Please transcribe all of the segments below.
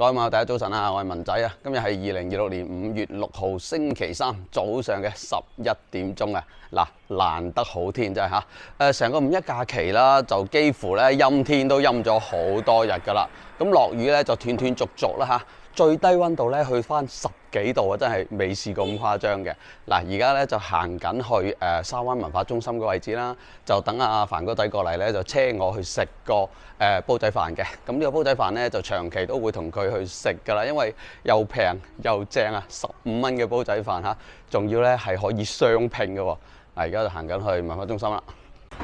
各位網友，大家早晨啊！我係文仔啊。今日係2026年5月6號星期三早上嘅11點鐘啊！嗱，難得好天真係嚇。成個五一假期啦，就幾乎咧陰天都陰咗好多日㗎啦。咁落雨咧就斷斷續續啦嚇。最低溫度咧去翻10幾度啊，真係未試過咁誇張嘅。嗱，而家咧就行緊去沙灣文化中心嘅位置啦，就等阿凡哥仔過嚟咧，就車我去食個煲仔飯嘅。咁呢個煲仔飯咧就長期都會同佢去食㗎啦，因為又平又正啊，15蚊嘅煲仔飯嚇，仲要咧係可以雙拼嘅喎。嗱，而家就行緊去文化中心啦。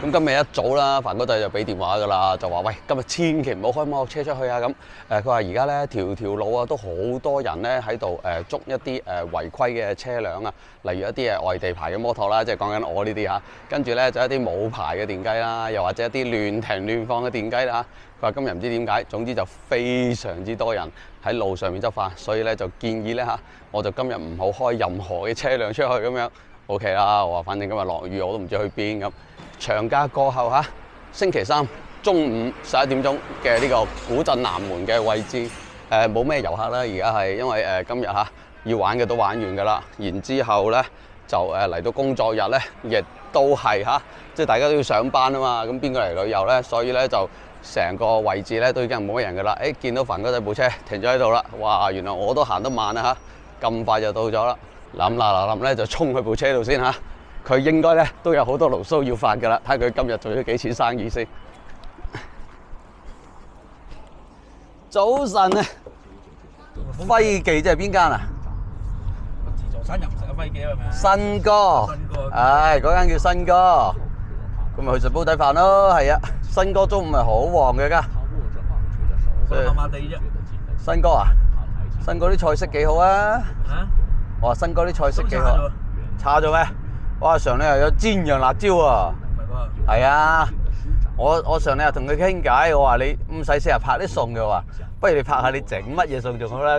咁今日一早啦，凡哥仔就俾電話㗎啦，就話：喂，今日千祈唔好開摩托車出去啊！咁佢話而家咧條路啊都好多人咧喺度捉一啲違規嘅車輛啊，例如一啲外地牌嘅摩托啦，即係講緊我呢啲嚇，跟住咧就一啲冇牌嘅電雞啦，又或者一啲亂停亂放嘅電雞啦。佢話今日唔知點解，總之就非常之多人喺路上面執法，所以咧就建議咧嚇，我就今日唔好開任何嘅車輛出去咁樣。OK 啦，我話反正今日落雨，我都唔知去邊咁。長假過後嚇，星期三中午11點鐘嘅呢個古鎮南門嘅位置，冇咩遊客啦。而家係因為今日嚇要玩嘅都玩完㗎啦，然之後咧就嚟到工作日咧，亦都係嚇，即係大家都要上班啊嘛。咁邊個嚟旅遊咧？所以咧就成個位置咧都已經冇乜人㗎啦。見到凡哥仔部車停咗喺度啦，哇！原來我都行得慢啊嚇，咁快就到咗啦。嗱咧就衝去部車度先嚇。佢應該咧都有好多牢騷要發㗎啦，睇下佢今日做咗幾錢生意先。早晨啊，輝記即係邊間啊？自助餐又唔食啊輝記係咪？新哥，唉，嗰間叫新哥，咁咪去食煲仔飯咯。係啊，新哥中午係好旺嘅㗎，所以麻麻地啫。新哥啊，新哥啲菜式幾好啊！嚇？我話新哥啲菜式幾好，差咗咩？哇！上年又有煎釀辣椒啊，係啊！我上年又同佢傾偈，我話你唔使成日拍啲餸嘅話，不如你拍下你整乜嘢餸仲好啦。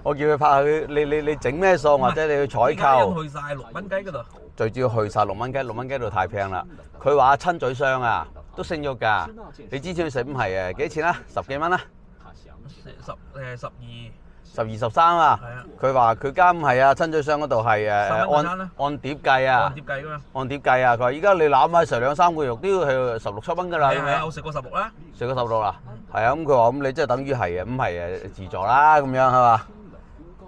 我叫佢拍下你整咩餸，或者你去採購。去晒6蚊雞嗰度。最主要去晒6蚊雞，6蚊雞度太平啦。佢話親嘴商啊，都升咗價。你之前去食唔係啊？幾錢啊？10幾蚊啊？12、13啊！佢話佢間唔係啊，親嘴商嗰度係按碟計啊，按碟計㗎嘛。按碟計啊！佢話依家你攬喺成2-3個肉都要係16、17蚊㗎啦。係啊，我食過16啦。食過16啦。係啊，咁佢話咁你即係等於係啊，咁係自助啦咁樣係嘛？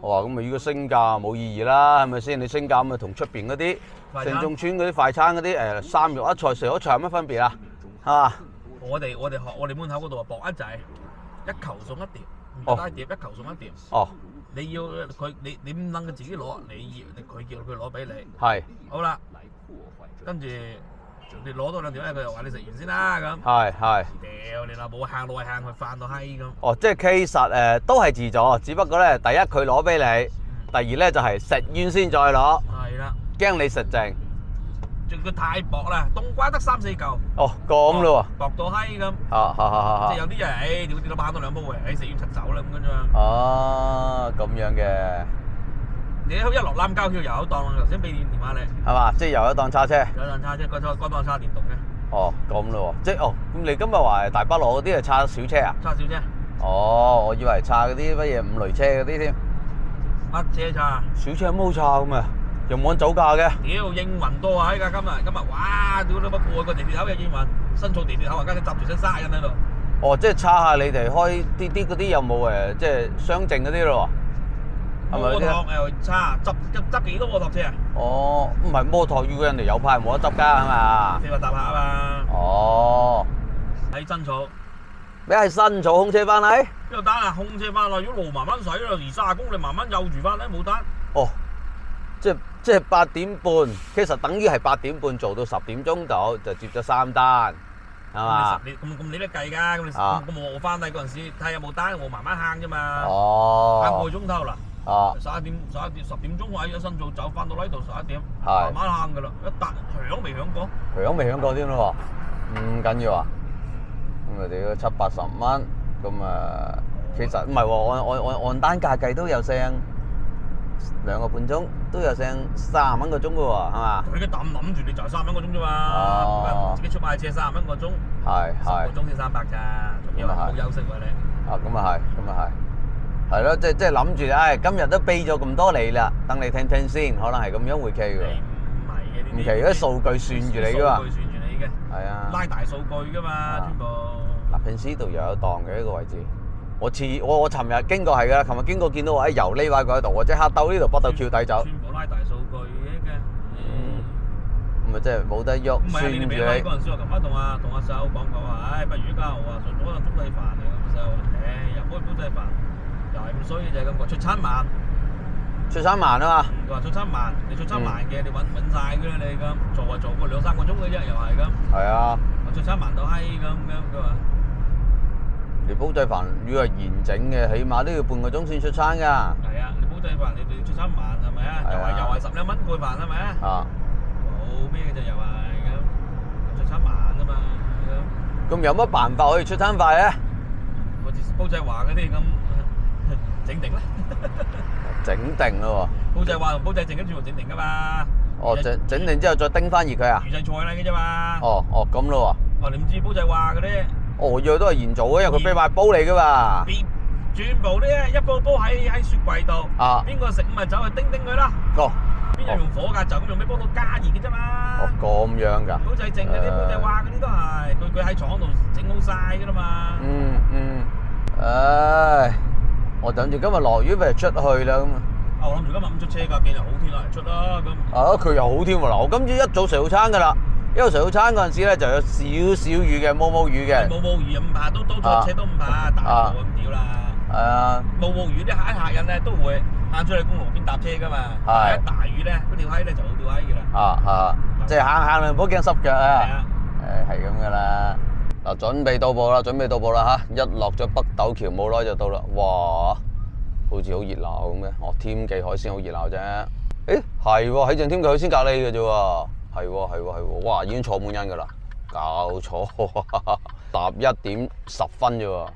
我話咁咪依個升價冇意義啦，係咪先？你升價咪同出邊嗰啲城中村嗰啲快餐嗰啲3肉一菜4一菜有乜分別啊？係嘛？我哋門口嗰度啊薄一仔，一球送一碟。唔帶碟，一球送一碟。哦，你要你唔能夠自己攞，佢叫佢攞俾你。係。好啦，跟住你攞多2碟咧，佢又話你食完先啦咁。係。屌你啦，冇行來行去飯到閪咁。哦，即係其實都係自助，只不過咧第一佢攞俾你，第二咧就係食完先再攞。係啦。驚你食剩。仲佢太薄啦，冬瓜得3、4嚿。哦，咁咯喎。薄到閪咁。即係有啲人屌老闆都2煲嘅，食完出走啦咁啫嘛。哦，咁樣嘅。你一落攬交橋又有檔，頭先俾電話你。係嘛？即係又有一檔叉車。有檔叉車，嗰檔叉電動嘅。哦，咁咯喎，即係咁你今日話大巴羅嗰啲係叉小車啊？叉小車。哦，我以為叉嗰啲乜嘢5雷車嗰啲添。乜車叉？小車有冇叉咁啊？又冇人走價嘅。屌應雲多啊！依家今日哇！屌你乜過個地鐵口嘅應雲，新造地鐵口啊，家陣集住成30人喺度。哦，即係叉下你哋開啲嗰啲有冇即係雙證嗰啲咯？係咪嗰啲？摩托又叉，執幾多摩托車啊？哦，唔係摩托，如果人哋有牌冇得執㗎係嘛？你話搭下啊嘛。哦。喺新草。咩係新草空車翻嚟？邊度單啊？空車翻嚟，如果路慢慢駛咯，20-30公里慢慢悠住翻咧，冇單。哦。即係8點半，其實等於係8點半做到10點鐘度，就接咗3單，係嘛？咁你都計㗎，咁我翻嚟嗰陣時睇有冇單，我慢慢慳啫嘛。哦。慳個鐘頭啦。10點鐘我喺咗新造走，翻到呢度11點，慢慢慳㗎啦。一笪響未響過？響未響過添咯喎，唔緊要啊。咁我哋都70-80蚊，咁其實唔係喎，按單價計都有成2個半鐘，都有成30蚊個鐘嘅喎，係嘛？佢嘅膽諗住你就係3蚊個鐘啫嘛，自己出賣車30蚊個鐘，10個鐘先300咋，仲要冇休息喎你。啊，咁啊係，咁啊係，係咯，即係諗住，唉，今日都俾咗咁多你啦，等你聽聽先，可能係咁樣回期㗎。唔係嘅，唔奇，嗰啲數據算住你㗎嘛。數據算住你嘅。係啊。拉大數據㗎嘛，全部。嗱，平時呢度又有檔嘅呢個位置。我尋日經過係㗎，琴日經過見到話，由呢位過喺度，我即刻兜呢度北斗橋底走。全部拉大數據嘅。咁咪即係冇得喐，算住你。唔係你未拉嗰陣時，我琴晚同阿細佬講話，不如家豪話上咗個中西飯嚟咁細佬話，又開煲仔飯，又係咁衰嘅就係咁講，出餐慢。出餐慢啊嘛。佢話出餐慢，你出餐慢嘅，你揾晒㗎啦你咁，做過2-3個鐘嘅啫，又係咁。係啊。出餐慢到閪咁，佢話。你煲仔飯如果係現整嘅，起碼都要半個鐘先出餐㗎。係啊，你煲仔飯你出餐慢係咪啊？又係10零蚊個飯係咪啊？啊。冇咩嘅就又係咁，出餐慢啊嘛。咁有乜辦法可以出餐快咧？好似煲仔話嗰啲咁整定啦。整定咯喎。煲仔話同煲仔整跟住整定㗎嘛。哦，整定之後再叮翻熱佢啊？預製菜嚟嘅啫嘛。哦，咁咯喎。哦，你唔知煲仔話嗰啲？哦，藥都係現做嘅，因為佢俾埋煲你㗎嘛。全部啲一煲喺雪櫃度。啊。邊個食咪走去叮佢啦。哦。邊有用火㗎？就咁用咩煲到加熱嘅啫嘛。哦，咁樣㗎。煲仔整嗰啲煲仔話嗰啲都係，佢喺廠度整好晒㗎啦嘛。唉，我等住今日落雨咪出去啦咁。我諗住今日唔出車㗎，見日好天啦嚟出啦咁。啊，佢又好天喎！嗱，我今朝一早食早餐㗎啦。因為食早餐嗰陣時咧，就有少少雨嘅，毛雨嘅。毛雨唔怕，都出車都唔怕，大霧咁屌啦。係啊。毛雨啲客人咧都會行出去公路邊搭車㗎嘛。係。一大雨咧，嗰條閪咧就好條閪㗎啦。即係行兩步驚濕腳啊。係啊。係咁㗎啦。嗱，準備到埗啦嚇！一落咗北斗橋冇耐就到啦。哇！好似好熱鬧咁嘅。哦，添記海鮮好熱鬧啫。誒，係喎，喺正添記海鮮隔離嘅啫喎。係喎，哇！已經坐滿人㗎啦，搞錯11:10啫喎，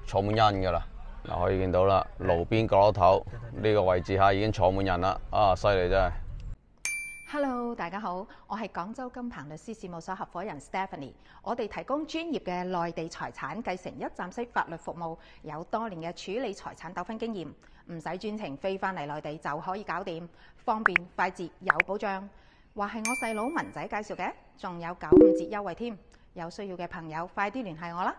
坐滿人㗎啦。嗱，可以見到啦，路邊角落頭呢個位置下已經坐滿人啦，啊，犀利真係。Hello， 大家好，我係廣州金鵬律師事務所合夥人 Stephanie， 我哋提供專業嘅內地財產繼承一站式法律服務，有多年嘅處理財產糾紛經驗，唔使專程飛返嚟內地就可以搞掂，方便快捷有保障。話係我細佬文仔介紹嘅，仲有95折優惠添，有需要嘅朋友快啲聯繫我啦！